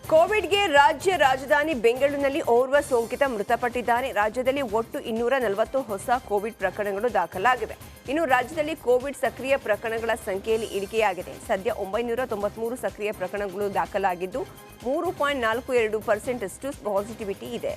ಕೋವಿಡ್ಗೆ ರಾಜ್ಯ ರಾಜಧಾನಿ ಬೆಂಗಳೂರಿನಲ್ಲಿ ಓರ್ವ ಸೋಂಕಿತ ಮೃತಪಟ್ಟಿದ್ದಾನೆ. ರಾಜ್ಯದಲ್ಲಿ ಒಟ್ಟು 240 ಹೊಸ ಕೋವಿಡ್ ಪ್ರಕರಣಗಳು ದಾಖಲಾಗಿವೆ. ಇನ್ನು ರಾಜ್ಯದಲ್ಲಿ ಕೋವಿಡ್ ಸಕ್ರಿಯ ಪ್ರಕರಣಗಳ ಸಂಖ್ಯೆಯಲ್ಲಿ ಇಳಿಕೆಯಾಗಿದೆ. ಸದ್ಯ 993 ಸಕ್ರಿಯ ಪ್ರಕರಣಗಳು ದಾಖಲಾಗಿದ್ದು 3.42% ಅಷ್ಟು ಪಾಸಿಟಿವಿಟಿ ಇದೆ.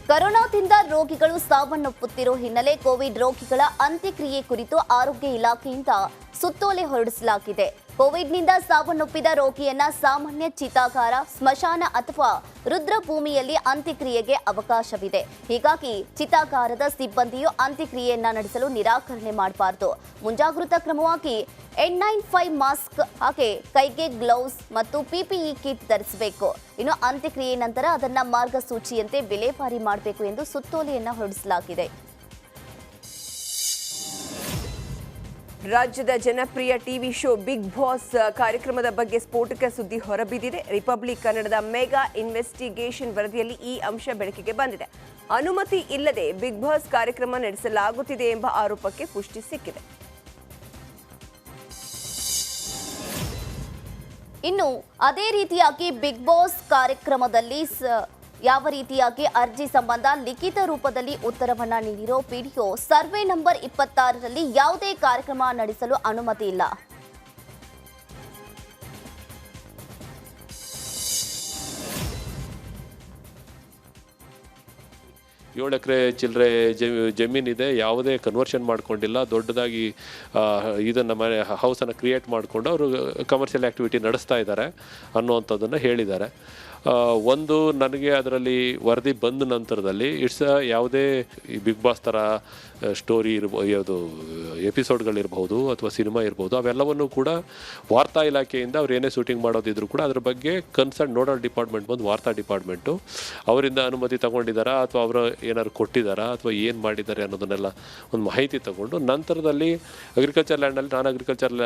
ಕೊರೋನಾದಿಂದ ರೋಗಿಗಳು ಸಾವನ್ನಪ್ಪುತ್ತಿರೋ ಹಿನ್ನೆಲೆ ಕೋವಿಡ್ ರೋಗಿಗಳ ಅಂತ್ಯಕ್ರಿಯೆ ಕುರಿತು ಆರೋಗ್ಯ ಇಲಾಖೆಯಿಂದ ಸುತ್ತೋಲೆ ಹೊರಡಿಸಲಾಗಿದೆ. ಕೋವಿಡ್ನಿಂದ ಸಾವನ್ನಪ್ಪಿದ ರೋಗಿಯನ್ನ ಸಾಮಾನ್ಯ ಚಿತಾಗಾರ, ಸ್ಮಶಾನ ಅಥವಾ ರುದ್ರಭೂಮಿಯಲ್ಲಿ ಅಂತ್ಯಕ್ರಿಯೆಗೆ ಅವಕಾಶವಿದೆ. ಹೀಗಾಗಿ ಚಿತಾಗಾರದ ಸಿಬ್ಬಂದಿಯು ಅಂತ್ಯಕ್ರಿಯೆಯನ್ನ ನಡೆಸಲು ನಿರಾಕರಣೆ ಮಾಡಬಾರದು. ಮುಂಜಾಗೃತಾ ಕ್ರಮವಾಗಿ N95 ಮಾಸ್ಕ್ ಹಾಗೆ ಕೈಗೆ ಗ್ಲೌಸ್ ಮತ್ತು PPE ಕಿಟ್ ಧರಿಸಬೇಕು. ಇನ್ನು ಅಂತ್ಯಕ್ರಿಯೆ ನಂತರ ಅದನ್ನ ಮಾರ್ಗಸೂಚಿಯಂತೆ ವಿಲೇವಾರಿ ಮಾಡಬೇಕು ಎಂದು ಸುತ್ತೋಲೆಯನ್ನ ಹೊರಡಿಸಲಾಗಿದೆ. ರಾಜ್ಯದ ಜನಪ್ರಿಯ ಟಿವಿ ಶೋ ಬಿಗ್ ಬಾಸ್ ಕಾರ್ಯಕ್ರಮದ ಬಗ್ಗೆ ಸ್ಫೋಟಕ ಸುದ್ದಿ ಹೊರಬಿದ್ದಿದೆ. ರಿಪಬ್ಲಿಕ್ ಕನ್ನಡದ ಮೆಗಾ ಇನ್ವೆಸ್ಟಿಗೇಷನ್ ವರದಿಯಲ್ಲಿ ಈ ಅಂಶ ಬೆಳಕಿಗೆ ಬಂದಿದೆ. ಅನುಮತಿ ಇಲ್ಲದೆ ಬಿಗ್ ಬಾಸ್ ಕಾರ್ಯಕ್ರಮ ನಡೆಸಲಾಗುತ್ತಿದೆ ಎಂಬ ಆರೋಪಕ್ಕೆ ಪುಷ್ಟಿ ಸಿಕ್ಕಿದೆ. ಇನ್ನು ಅದೇ ರೀತಿಯಾಗಿ ಬಿಗ್ ಬಾಸ್ ಕಾರ್ಯಕ್ರಮದಲ್ಲಿ ಯಾವ ರೀತಿಯಾಗಿ ಅರ್ಜಿ ಸಂಬಂಧ ಲಿಖಿತ ರೂಪದಲ್ಲಿ ಉತ್ತರವನ್ನ ನೀಡಿರೋ ಪಿಡಿಒ ಸರ್ವೆ ನಂಬರ್ 26ರಲ್ಲಿ ಯಾವುದೇ ಕಾರ್ಯಕ್ರಮ ನಡೆಸಲು ಅನುಮತಿ ಇಲ್ಲ. ಏಳು ಎಕರೆ ಚಿಲ್ಲರೆ ಜಮೀನಿದೆ, ಯಾವುದೇ ಕನ್ವರ್ಷನ್ ಮಾಡ್ಕೊಂಡಿಲ್ಲ, ದೊಡ್ಡದಾಗಿ ಇದನ್ನು ಮನೆ ಹೌಸನ್ನು ಕ್ರಿಯೇಟ್ ಮಾಡಿಕೊಂಡು ಅವರು ಕಮರ್ಷಿಯಲ್ ಆ್ಯಕ್ಟಿವಿಟಿ ನಡೆಸ್ತಾ ಇದ್ದಾರೆ ಅನ್ನುವಂಥದ್ದನ್ನು ಹೇಳಿದ್ದಾರೆ. ಒಂದು, ನನಗೆ ಅದರಲ್ಲಿ ವರದಿ ಬಂದ ನಂತರದಲ್ಲಿ ಯಾವುದೇ ಈ ಬಿಗ್ ಬಾಸ್ ಥರ ಸ್ಟೋರಿ ಯಾವುದು ಎಪಿಸೋಡ್ಗಳಿರ್ಬೋದು ಅಥವಾ ಸಿನಿಮಾ ಇರ್ಬೋದು, ಅವೆಲ್ಲವನ್ನು ಕೂಡ ವಾರ್ತಾ ಇಲಾಖೆಯಿಂದ ಅವ್ರು ಏನೇ ಶೂಟಿಂಗ್ ಮಾಡೋದಿದ್ರು ಕೂಡ ಅದ್ರ ಬಗ್ಗೆ ಕನ್ಸರ್ನ್ ನೋಡಲ್ ಡಿಪಾರ್ಟ್ಮೆಂಟ್ ಬಂದು ವಾರ್ತಾ ಡಿಪಾರ್ಟ್ಮೆಂಟು ಅವರಿಂದ ಅನುಮತಿ ತೊಗೊಂಡಿದ್ದಾರಾ ಅಥವಾ ಅವರು ಏನಾದ್ರು ಕೊಟ್ಟಿದ್ದಾರಾ ಅಥವಾ ಏನು ಮಾಡಿದ್ದಾರೆ ಅನ್ನೋದನ್ನೆಲ್ಲ ಒಂದು ಮಾಹಿತಿ ತಗೊಂಡು ನಂತರದಲ್ಲಿ ಅಗ್ರಿಕಲ್ಚರ್ ಲ್ಯಾಂಡಲ್ಲಿ ನಾನ್ ಅಗ್ರಿಕಲ್ಚರ್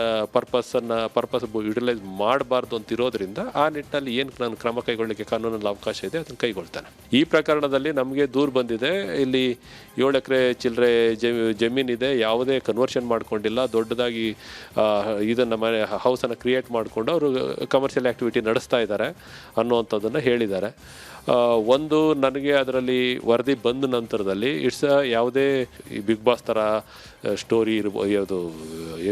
ಪರ್ಪಸ್ ಯುಟಿಲೈಸ್ ಮಾಡಬಾರ್ದು ಅಂತಿರೋದ್ರಿಂದ ಆ ನಿಟ್ಟಿನಲ್ಲಿ ಏನು ನಾನು ಕ್ರಮ ಕೈಗೊಳ್ಳಲಿಕ್ಕೆ ಕಾನೂನಲ್ಲಿ ಅವಕಾಶ ಇದೆ ಅದನ್ನು ಕೈಗೊಳ್ತಾನೆ. ಈ ಪ್ರಕರಣದಲ್ಲಿ ನಮಗೆ ದೂರು ಬಂದಿದೆ. ಇಲ್ಲಿ 7 ಎಕರೆ ಚಿಲ್ಲರೆ ಜಮೀನಿದೆ, ಯಾವುದೇ ಕನ್ವರ್ಷನ್ ಮಾಡ್ಕೊಂಡಿಲ್ಲ, ದೊಡ್ಡದಾಗಿ ಇದನ್ನು ಮನೆ ಹೌಸನ್ನು ಕ್ರಿಯೇಟ್ ಮಾಡಿಕೊಂಡು ಅವರು ಕಮರ್ಷಿಯಲ್ ಆ್ಯಕ್ಟಿವಿಟಿ ನಡೆಸ್ತಾ ಇದ್ದಾರೆ ಅನ್ನುವಂಥದ್ದನ್ನು ಹೇಳಿದ್ದಾರೆ. ಒಂದು, ನನಗೆ ಅದರಲ್ಲಿ ವರದಿ ಬಂದ ನಂತರದಲ್ಲಿ ಯಾವುದೇ ಈ ಬಿಗ್ ಬಾಸ್ ಥರ ಸ್ಟೋರಿ ಯಾವುದು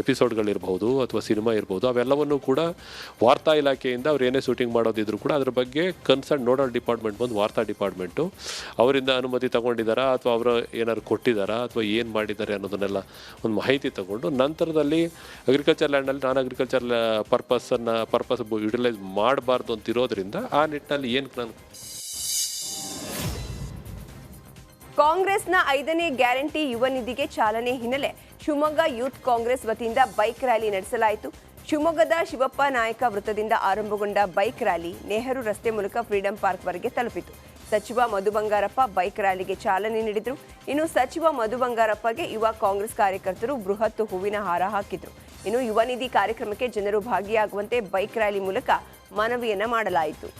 ಎಪಿಸೋಡ್ಗಳಿರ್ಬೋದು ಅಥವಾ ಸಿನಿಮಾ ಇರ್ಬೋದು, ಅವೆಲ್ಲವನ್ನು ಕೂಡ ವಾರ್ತಾ ಇಲಾಖೆಯಿಂದ ಅವ್ರು ಏನೇ ಶೂಟಿಂಗ್ ಮಾಡೋದಿದ್ರು ಕೂಡ ಅದ್ರ ಬಗ್ಗೆ ಕನ್ಸರ್ನ್ ನೋಡಲ್ ಡಿಪಾರ್ಟ್ಮೆಂಟ್ ಬಂದು ವಾರ್ತಾ ಡಿಪಾರ್ಟ್ಮೆಂಟು ಅವರಿಂದ ಅನುಮತಿ ತೊಗೊಂಡಿದ್ದಾರಾ ಅಥವಾ ಅವರು ಏನಾದ್ರು ಕೊಟ್ಟಿದ್ದಾರಾ ಅಥವಾ ಏನು ಮಾಡಿದ್ದಾರೆ ಅನ್ನೋದನ್ನೆಲ್ಲ ಒಂದು ಮಾಹಿತಿ ತಗೊಂಡು ನಂತರದಲ್ಲಿ ಅಗ್ರಿಕಲ್ಚರ್ ಲ್ಯಾಂಡಲ್ಲಿ ನಾನ್ ಅಗ್ರಿಕಲ್ಚರ್ ಪರ್ಪಸ್ ಯುಟಿಲೈಸ್ ಮಾಡಬಾರ್ದು ಅಂತಿರೋದ್ರಿಂದ ಆ ನಿಟ್ಟಿನಲ್ಲಿ ಏನು ನಾನು ಕಾಂಗ್ರೆಸ್ನ 5ನೇ ಗ್ಯಾರಂಟಿ ಯುವ ನಿಧಿಗೆ ಚಾಲನೆ ಹಿನ್ನೆಲೆ ಶಿವಮೊಗ್ಗ ಯೂತ್ ಕಾಂಗ್ರೆಸ್ ವತಿಯಿಂದ ಬೈಕ್ ರ್ಯಾಲಿ ನಡೆಸಲಾಯಿತು. ಶಿವಮೊಗ್ಗದ ಶಿವಪ್ಪ ನಾಯಕ ವೃತ್ತದಿಂದ ಆರಂಭಗೊಂಡ ಬೈಕ್ ರ್ಯಾಲಿ ನೆಹರು ರಸ್ತೆ ಮೂಲಕ ಫ್ರೀಡಂ ಪಾರ್ಕ್ ವರೆಗೆ ತಲುಪಿತು. ಸಚಿವ ಮಧು ಬಂಗಾರಪ್ಪ ಬೈಕ್ ರ್ಯಾಲಿಗೆ ಚಾಲನೆ ನೀಡಿದರು. ಇನ್ನು ಸಚಿವ ಮಧು ಬಂಗಾರಪ್ಪಗೆ ಯುವ ಕಾಂಗ್ರೆಸ್ ಕಾರ್ಯಕರ್ತರು ಬೃಹತ್ ಹೂವಿನ ಹಾರ ಹಾಕಿದರು. ಇನ್ನು ಯುವ ನಿಧಿ ಕಾರ್ಯಕ್ರಮಕ್ಕೆ ಜನರು ಭಾಗಿಯಾಗುವಂತೆ ಬೈಕ್ ರ್ಯಾಲಿ ಮೂಲಕ ಮನವಿಯನ್ನ ಮಾಡಲಾಯಿತು.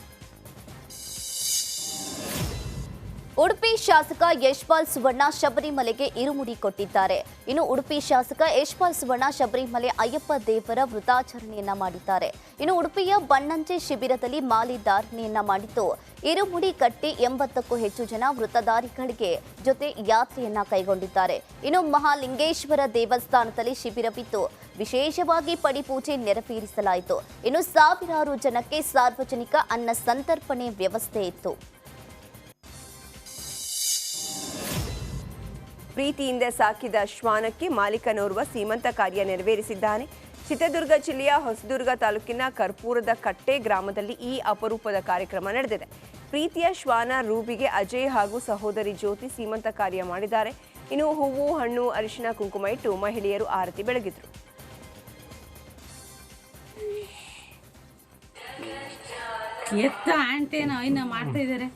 ಉಡುಪಿ ಶಾಸಕ ಯಶ್ಪಾಲ್ ಸುವರ್ಣ ಶಬರಿಮಲೆಗೆ ಇರುಮುಡಿ ಕೊಟ್ಟಿದ್ದಾರೆ. ಇನ್ನು ಉಡುಪಿ ಶಾಸಕ ಯಶ್ಪಾಲ್ ಸುವರ್ಣ ಶಬರಿಮಲೆ ಅಯ್ಯಪ್ಪ ದೇವರ ವೃತಾಚರಣೆಯನ್ನ ಮಾಡಿದ್ದಾರೆ. ಇನ್ನು ಉಡುಪಿಯ ಬಣ್ಣಂಚೆ ಶಿಬಿರದಲ್ಲಿ ಮಾಲಿಧಾರಣೆಯನ್ನ ಮಾಡಿದ್ದು ಇರುಮುಡಿ ಕಟ್ಟಿ 80ಕ್ಕೂ ಹೆಚ್ಚು ಜನ ವೃತಧಾರಿಗಳಿಗೆ ಜೊತೆ ಯಾತ್ರೆಯನ್ನ ಕೈಗೊಂಡಿದ್ದಾರೆ. ಇನ್ನು ಮಹಾಲಿಂಗೇಶ್ವರ ದೇವಸ್ಥಾನದಲ್ಲಿ ಶಿಬಿರವಿದ್ದು ವಿಶೇಷವಾಗಿ ಪಡಿಪೂಜೆ ನೆರವೇರಿಸಲಾಯಿತು. ಇನ್ನು ಸಾವಿರಾರು ಜನಕ್ಕೆ ಸಾರ್ವಜನಿಕ ಅನ್ನ ಸಂತರ್ಪಣೆ ವ್ಯವಸ್ಥೆ ಇತ್ತು. ಪ್ರೀತಿಯಿಂದ ಸಾಕಿದ ಶ್ವಾನಕ್ಕೆ ಮಾಲೀಕನೋರ್ವ ಸೀಮಂತ ಕಾರ್ಯ ನೆರವೇರಿಸಿದ್ದಾನೆ. ಚಿತ್ರದುರ್ಗ ಜಿಲ್ಲೆಯ ಹೊಸದುರ್ಗ ತಾಲೂಕಿನ ಕರ್ಪೂರದ ಕಟ್ಟೆ ಗ್ರಾಮದಲ್ಲಿ ಈ ಅಪರೂಪದ ಕಾರ್ಯಕ್ರಮ ನಡೆದಿದೆ. ಪ್ರೀತಿಯ ಶ್ವಾನ ರೂಬಿಗೆ ಅಜಯ್ ಹಾಗೂ ಸಹೋದರಿ ಜ್ಯೋತಿ ಸೀಮಂತ ಕಾರ್ಯ ಮಾಡಿದ್ದಾರೆ. ಇನ್ನು ಹೂವು, ಹಣ್ಣು, ಅರಿಶಿನ, ಕುಂಕುಮ ಇಟ್ಟು ಮಹಿಳೆಯರು ಆರತಿ ಬೆಳಗಿದ್ರು. ಮಾಡ್ತಾ ಇದ್ದಾರೆ.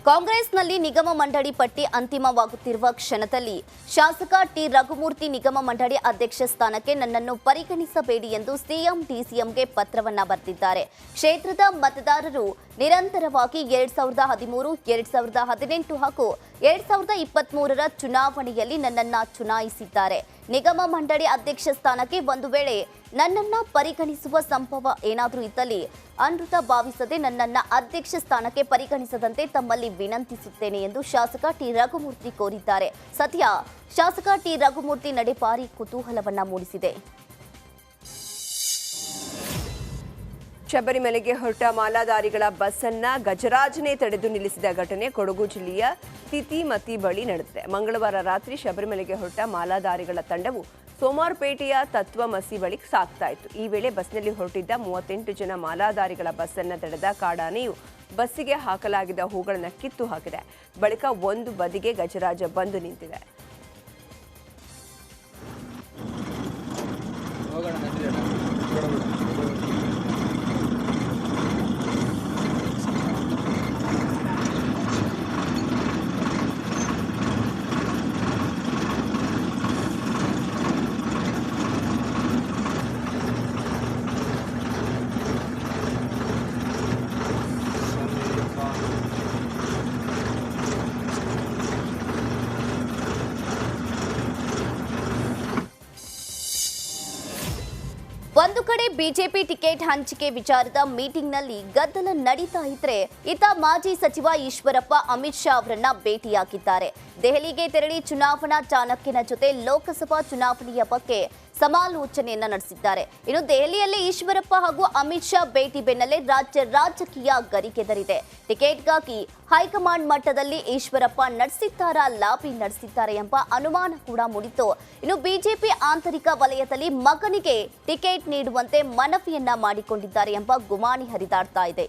ಕಾಂಗ್ರೆಸ್ನಲ್ಲಿ ನಿಗಮ ಮಂಡಳಿ ಪಟ್ಟಿ ಅಂತಿಮವಾಗುತ್ತಿರುವ ಕ್ಷಣದಲ್ಲಿ ಶಾಸಕ ಟಿ ರಘುಮೂರ್ತಿ ನಿಗಮ ಮಂಡಳಿ ಅಧ್ಯಕ್ಷ ಸ್ಥಾನಕ್ಕೆ ನನ್ನನ್ನು ಪರಿಗಣಿಸಬೇಡಿ ಎಂದು ಸಿಎಂ ಡಿಸಿಎಂಗೆ ಪತ್ರವನ್ನ ಬರೆದಿದ್ದಾರೆ. ಕ್ಷೇತ್ರದ ಮತದಾರರು ನಿರಂತರವಾಗಿ 2013, 2018 ಹಾಗೂ 2023ರ ಚುನಾವಣೆಯಲ್ಲಿ ನನ್ನನ್ನ ಚುನಾಯಿಸಿದ್ದಾರೆ. ನಿಗಮ ಮಂಡಳಿ ಅಧ್ಯಕ್ಷ ಸ್ಥಾನಕ್ಕೆ ಒಂದು ವೇಳೆ ನನ್ನನ್ನ ಪರಿಗಣಿಸುವ ಸಂಭವ ಏನಾದರೂ ಇದ್ದಲ್ಲಿ ಅನೃತ ಭಾವಿಸದೆ ನನ್ನನ್ನ ಅಧ್ಯಕ್ಷ ಸ್ಥಾನಕ್ಕೆ ಪರಿಗಣಿಸದಂತೆ ತಮ್ಮಲ್ಲಿ ವಿನಂತಿಸುತ್ತೇನೆ ಎಂದು ಶಾಸಕ ಟಿ ರಘುಮೂರ್ತಿ ಕೋರಿದ್ದಾರೆ. ಸದ್ಯ ಶಾಸಕ ಟಿ ರಘುಮೂರ್ತಿ ನಡೆ ಭಾರಿ ಕುತೂಹಲವನ್ನ ಮೂಡಿಸಿದೆ. ಶಬರಿಮಲೆಗೆ ಹೊರಟ ಮಾಲಾಧಾರಿಗಳ ಬಸ್ ಅನ್ನ ಗಜರಾಜನೇ ತಡೆದು ನಿಲ್ಲಿಸಿದ ಘಟನೆ ಕೊಡಗು ಜಿಲ್ಲೆಯ ತಿತಿಮತಿ ಬಳಿ ನಡೆದಿದೆ. ಮಂಗಳವಾರ ರಾತ್ರಿ ಶಬರಿಮಲೆಗೆ ಹೊರಟ ಮಾಲಾಧಾರಿಗಳ ತಂಡವು ಸೋಮಾರ್ಪೇಟೆಯ ತತ್ವ ಮಸಿ ಬಳಿ ಸಾಗ್ತಾ ಇತ್ತು. ಈ ವೇಳೆ ಬಸ್ನಲ್ಲಿ ಹೊರಟಿದ್ದ 38 ಜನ ಮಾಲಾಧಾರಿಗಳ ಬಸ್ ಅನ್ನ ತಡೆದ ಕಾಡಾನೆಯು ಬಸ್ಸಿಗೆ ಹಾಕಲಾಗಿದ್ದ ಹೂಗಳನ್ನು ಕಿತ್ತು ಹಾಕಿದೆ. ಬಳಿಕ ಒಂದು ಬದಿಗೆ ಗಜರಾಜ ಬಂದು ನಿಂತಿದೆ. ಒಂದು ಕಡೆ ಬಿಜೆಪಿ ಟಿಕೆಟ್ ಹಂಚಿಕೆ ವಿಚಾರದ ಮೀಟಿಂಗ್ನಲ್ಲಿ ಗದ್ದಲ ನಡೀತಾ ಇದ್ರೆ, ಇತ್ತ ಮಾಜಿ ಸಚಿವ ಈಶ್ವರಪ್ಪ ಅಮಿತ್ ಶಾ ಅವರನ್ನ ಭೇಟಿಯಾಗಿದ್ದಾರೆ. ದೆಹಲಿಗೆ ತೆರಳಿ ಚುನಾವಣಾ ಚಾಣಕ್ಯನ ಜೊತೆ ಲೋಕಸಭಾ ಚುನಾವಣೆಯ ಬಗ್ಗೆ ಸಮಾಲೋಚನೆಯನ್ನ ನಡೆಸಿದ್ದಾರೆ. ಇನ್ನು ದೆಹಲಿಯಲ್ಲಿ ಈಶ್ವರಪ್ಪ ಹಾಗೂ ಅಮಿತ್ ಶಾ ಭೇಟಿ ಬೆನ್ನಲ್ಲೇ ರಾಜಕೀಯ ಗರಿಗೆದರಿದೆ. ಟಿಕೆಟ್ಗಾಗಿ ಹೈಕಮಾಂಡ್ ಮಟ್ಟದಲ್ಲಿ ಈಶ್ವರಪ್ಪ ಲಾಬಿ ನಡೆಸಿದ್ದಾರೆ ಎಂಬ ಅನುಮಾನ ಕೂಡ ಮೂಡಿತ್ತು. ಇನ್ನು ಬಿಜೆಪಿ ಆಂತರಿಕ ವಲಯದಲ್ಲಿ ಮಗನಿಗೆ ಟಿಕೆಟ್ ನೀಡುವಂತೆ ಮನವಿಯನ್ನ ಮಾಡಿಕೊಂಡಿದ್ದಾರೆ ಎಂಬ ಗುಮಾನಿ ಹರಿದಾಡ್ತಾ ಇದೆ.